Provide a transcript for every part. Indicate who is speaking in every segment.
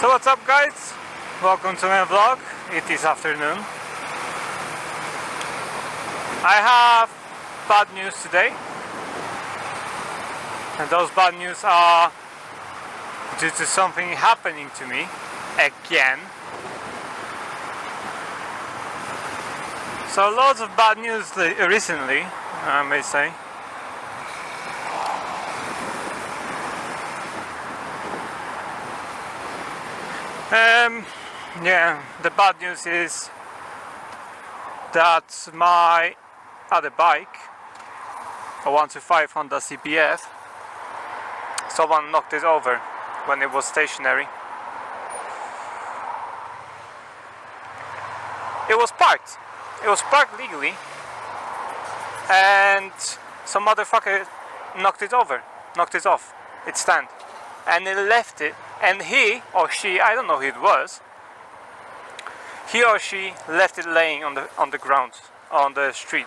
Speaker 1: So what's up, guys? Welcome to my vlog. It is afternoon. I have bad news today, and those bad news are due to something happening to me again. So loads of bad news recently, I may say. Yeah, the bad news is that my other bike, a 125 Honda CBF, someone knocked it over when it was stationary. It was parked legally, and some motherfucker knocked it off its stand, and it left it. And he or she, I don't know who it was, he or she left it laying on the ground, on the street.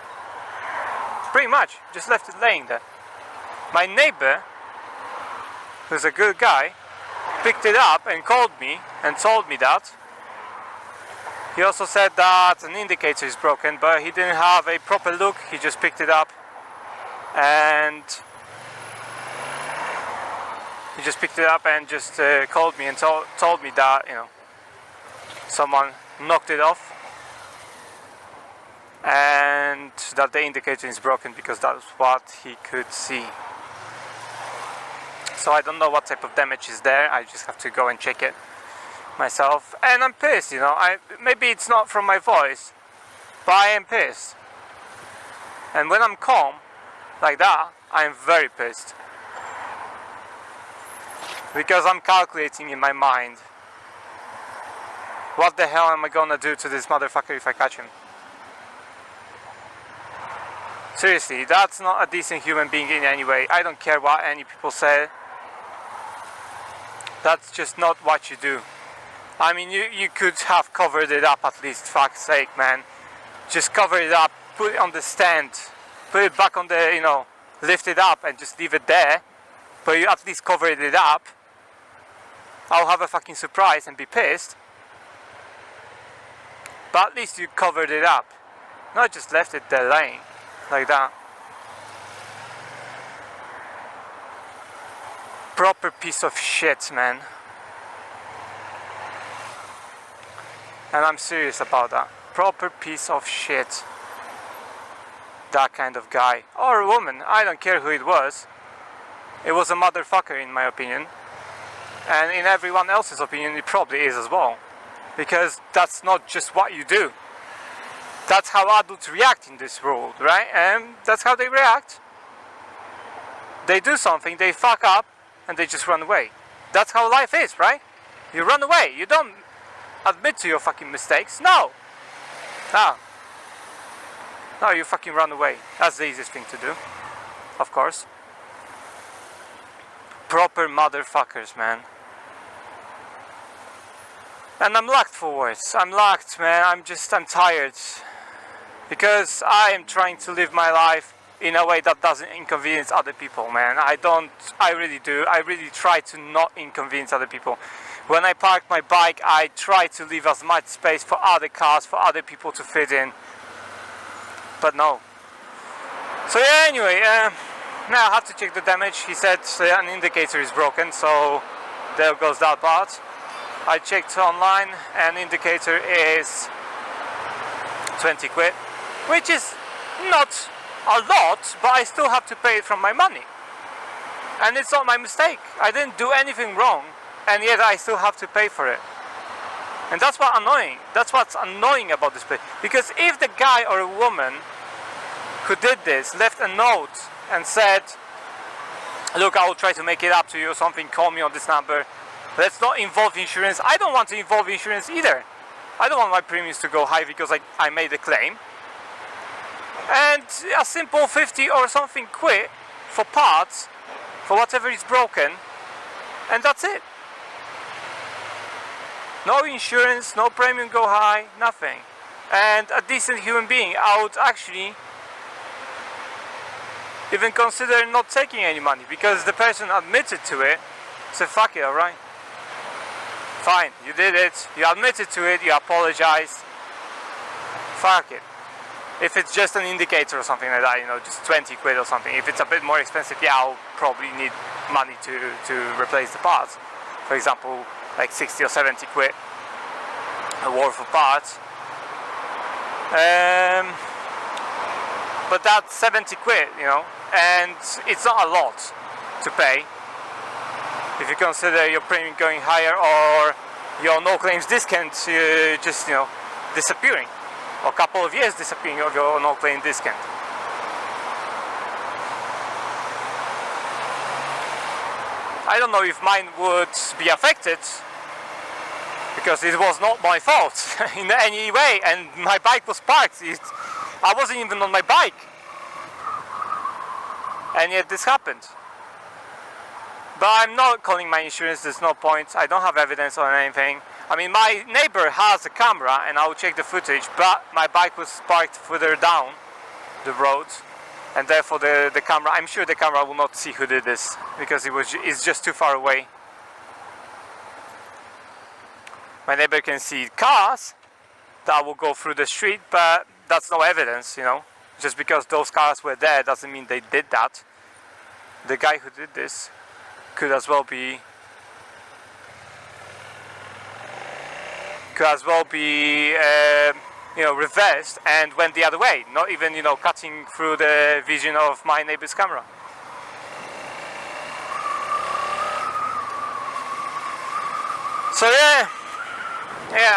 Speaker 1: Pretty much, just left it laying there. My neighbor, who's a good guy, picked it up and called me and told me that. He also said that an indicator is broken, but he didn't have a proper look. He just picked it up and just called me and told me that, you know, someone knocked it off and that the indicator is broken, because that's what he could see. So I don't know what type of damage is there. I just have to go and check it myself, and I'm pissed, you know. Maybe it's not from my voice, but I am pissed. And when I'm calm like that, I am very pissed, because I'm calculating in my mind, what the hell am I gonna do to this motherfucker if I catch him? Seriously, that's not a decent human being in any way. I don't care what any people say. That's just not what you do. I mean, you could have covered it up at least, fuck's sake, man. Just cover it up, put it on the stand, put it back on the, you know, lift it up and just leave it there. But you at least covered it up. I'll have a fucking surprise and be pissed. But at least you covered it up. Not just left it there laying like that. Proper piece of shit, man. And I'm serious about that. Proper piece of shit. That kind of guy. Or a woman. I don't care who it was. It was a motherfucker, in my opinion. And in everyone else's opinion, it probably is as well. Because that's not just what you do. That's how adults react in this world, right? And that's how they react. They do something, they fuck up, and they just run away. That's how life is, right? You run away. You don't admit to your fucking mistakes. No, you fucking run away. That's the easiest thing to do, of course. Proper motherfuckers, man. And I'm lacked for words. I'm lacked, man. I'm tired. Because I am trying to live my life in a way that doesn't inconvenience other people, man. I really do. I really try to not inconvenience other people. When I park my bike, I try to leave as much space for other cars, for other people to fit in. But no. So yeah, anyway, now I have to check the damage. He said an indicator is broken, so there goes that part. I checked online, and indicator is 20 quid, which is not a lot, but I still have to pay it from my money. And it's not my mistake. I didn't do anything wrong, and yet I still have to pay for it. And that's what's annoying. That's what's annoying about this place. Because if the guy or a woman who did this left a note and said, look, I will try to make it up to you or something, call me on this number, let's not involve insurance. I don't want to involve insurance either. I don't want my premiums to go high because I made a claim. And a simple 50 or something quid for parts, for whatever is broken, and that's it. No insurance, no premium go high, nothing. And a decent human being, I would actually even consider not taking any money, because the person admitted to it, said fuck it, alright. Fine, you did it, you admitted to it, you apologized. Fuck it. If it's just an indicator or something like that, you know, just 20 quid or something. If it's a bit more expensive, yeah, I'll probably need money to replace the parts. For example, like 60 or 70 quid worth of parts. But that's 70 quid, you know, and it's not a lot to pay. If you consider your premium going higher or your no claims discount just, you know, disappearing. Or a couple of years disappearing of your no claim discount. I don't know if mine would be affected because it was not my fault in any way, and my bike was parked. I wasn't even on my bike, and yet this happened. But I'm not calling my insurance, there's no point. I don't have evidence on anything. I mean, my neighbor has a camera and I'll check the footage, but my bike was parked further down the road, and therefore the camera, I'm sure the camera will not see who did this because it's just too far away. My neighbor can see cars that will go through the street, but that's no evidence, you know. Just because those cars were there doesn't mean they did that. The guy who did this could as well be you know, reversed and went the other way, not even, you know, cutting through the vision of my neighbor's camera. So yeah,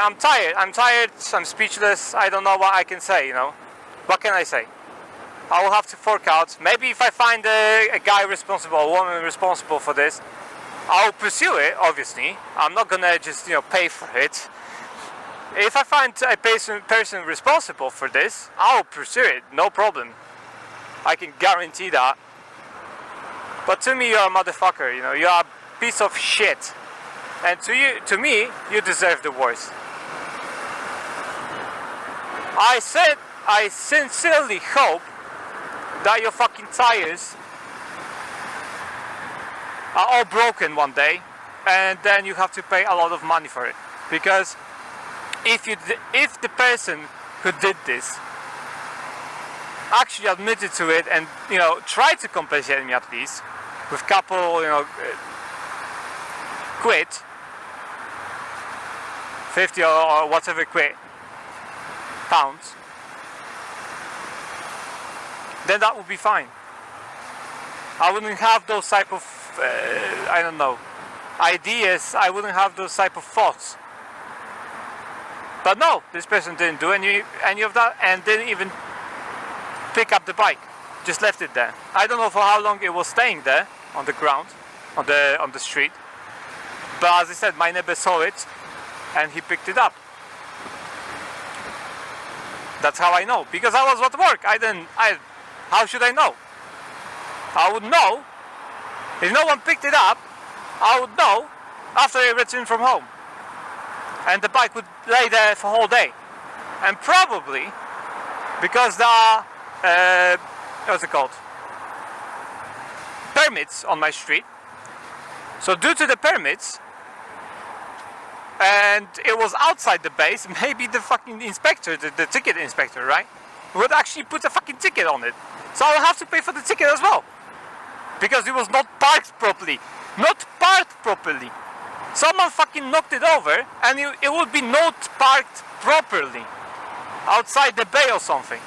Speaker 1: I'm tired, I'm speechless, I don't know what I can say, you know. What can I say? I will have to fork out. Maybe if I find a guy responsible, a woman responsible for this, I'll pursue it, obviously. I'm not gonna just, you know, pay for it. If I find a person responsible for this, I'll pursue it, no problem. I can guarantee that. But to me, you're a motherfucker, you know, you're a piece of shit. And to me, you deserve the worst. I sincerely hope that your fucking tires are all broken one day, and then you have to pay a lot of money for it. Because if the person who did this actually admitted to it and, you know, tried to compensate me at least with couple, you know, quid, 50 or whatever quid, pounds, then that would be fine. I wouldn't have those type of, I don't know, ideas, I wouldn't have those type of thoughts. But no, this person didn't do any of that and didn't even pick up the bike, just left it there. I don't know for how long it was staying there on the ground, on the street. But as I said, my neighbor saw it and he picked it up. That's how I know, because I was at work. How should I know? I would know if no one picked it up. I would know after I returned from home, and the bike would lay there for a whole day. And probably because there are what's it called, permits on my street. So due to the permits, and it was outside the base, maybe the fucking inspector, the ticket inspector, right, would actually put a fucking ticket on it. So I'll have to pay for the ticket as well, because it was not parked properly. Not parked properly. Someone fucking knocked it over, and it would be not parked properly outside the bay or something.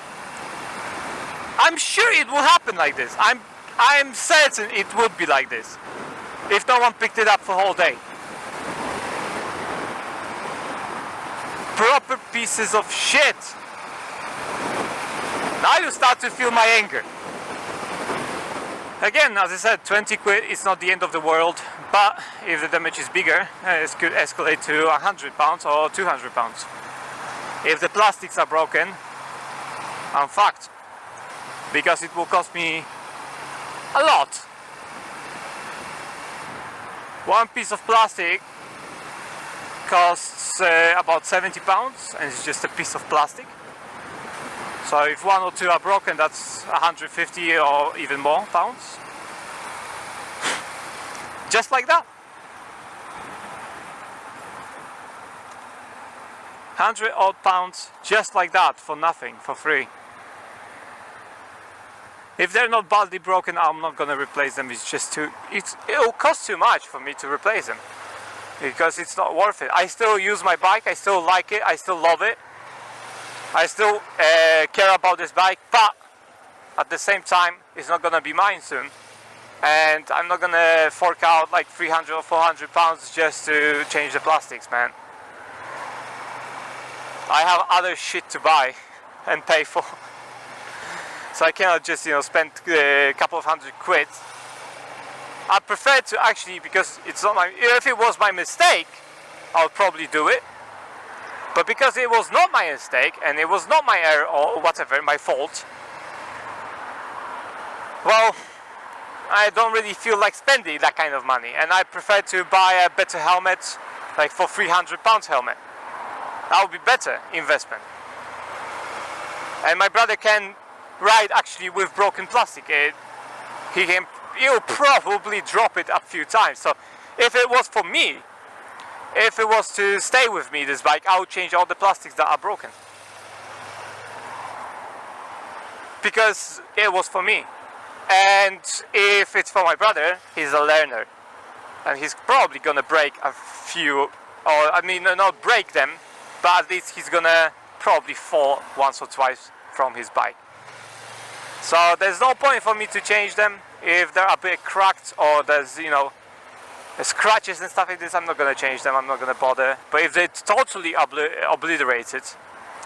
Speaker 1: I'm sure it will happen like this. I'm certain it would be like this if no one picked it up for a whole day. Proper pieces of shit. Now you start to feel my anger. Again, as I said, 20 quid is not the end of the world, but if the damage is bigger, it could escalate to £100 or £200. If the plastics are broken, I'm fucked, because it will cost me a lot. One piece of plastic costs about £70, and it's just a piece of plastic. So if one or two are broken, that's 150 or even more pounds. Just like that. 100 odd pounds just like that, for nothing, for free. If they're not badly broken, I'm not gonna replace them. It's just it'll cost too much for me to replace them, because it's not worth it. I still use my bike, I still like it, I still love it, I still care about this bike, but at the same time it's not gonna be mine soon, and I'm not gonna fork out like 300 or 400 pounds just to change the plastics, man. I have other shit to buy and pay for, so I cannot just, you know, spend a couple of hundred quid. I prefer to actually, because it's not my, if it was my mistake, I'll probably do it. But because it was not my mistake and it was not my error or whatever, my fault, well, I don't really feel like spending that kind of money, and I prefer to buy a better helmet, like for £300 helmet. That would be better investment. And my brother can ride actually with broken plastic. He'll probably drop it a few times. So if it was for me, if it was to stay with me, this bike, I would change all the plastics that are broken, because it was for me. And if it's for my brother, he's a learner, and he's probably gonna break a few, or I mean not break them, but at least he's gonna probably fall once or twice from his bike. So there's no point for me to change them. If they're a bit cracked or there's, you know, scratches and stuff like this, I'm not gonna change them, I'm not gonna bother. But if they're totally obliterated,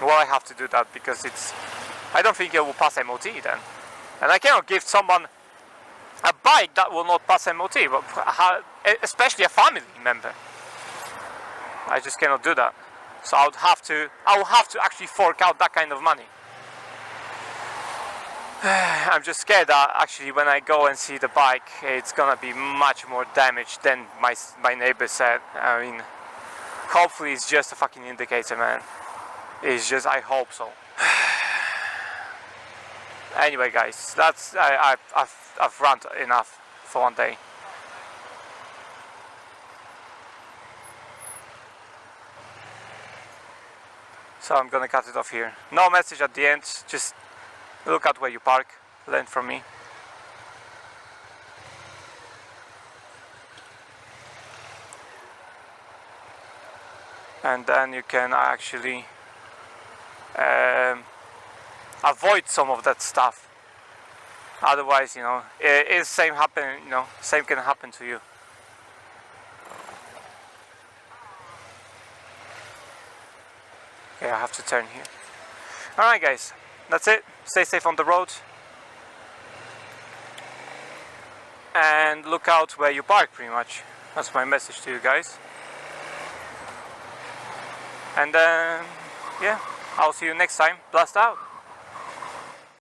Speaker 1: well, I have to do that, because I don't think it will pass MOT then. And I cannot give someone a bike that will not pass MOT, but especially a family member. I just cannot do that. So I will have to actually fork out that kind of money. I'm just scared that actually when I go and see the bike, it's gonna be much more damaged than my neighbor said. I mean, hopefully it's just a fucking indicator, man. It's just, I hope so. Anyway, guys, that's I've ranted enough for one day. So I'm gonna cut it off here. No message at the end, just look at where you park, learn from me. And then you can actually avoid some of that stuff. Otherwise, you know, same can happen to you. Okay, I have to turn here. Alright guys, that's it. Stay safe on the road. And look out where you park, pretty much. That's my message to you guys. And yeah, I'll see you next time. Blast out.